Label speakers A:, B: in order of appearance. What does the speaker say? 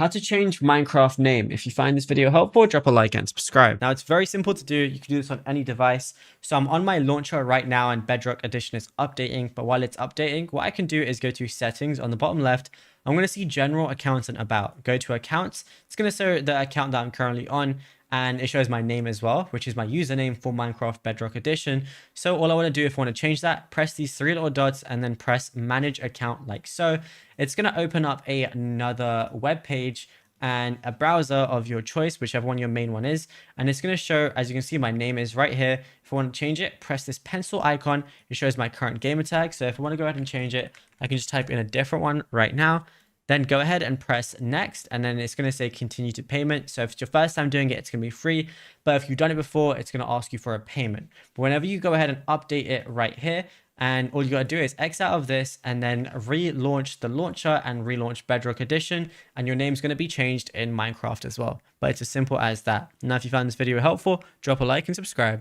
A: How to change Minecraft name. If you find this video helpful, drop a like and subscribe. Now it's very simple to do. You can do this on any device. So I'm on my launcher right now and Bedrock Edition is updating. But while it's updating, what I can do is go to settings on the bottom left. I'm going to see general accounts and about. Go to accounts. It's going to show the account that I'm currently on. And it shows my name as well, which is my username for Minecraft Bedrock Edition. So all I want to do if I want to change that, press these three little dots and then press manage account like so. It's going to open up another web page and a browser of your choice, whichever one your main one is. And it's going to show, as you can see, my name is right here. If I want to change it, press this pencil icon. It shows my current gamer tag. So if I want to go ahead and change it, I can just type in a different one right now. Then go ahead and press next, and then it's going to say continue to payment. So if it's your first time doing it, it's going to be free. But if you've done it before, it's going to ask you for a payment. But whenever you go ahead and update it right here, and all you got to do is X out of this and then relaunch the launcher and relaunch Bedrock Edition, and your name's going to be changed in Minecraft as well. But it's as simple as that. Now, if you found this video helpful, drop a like and subscribe.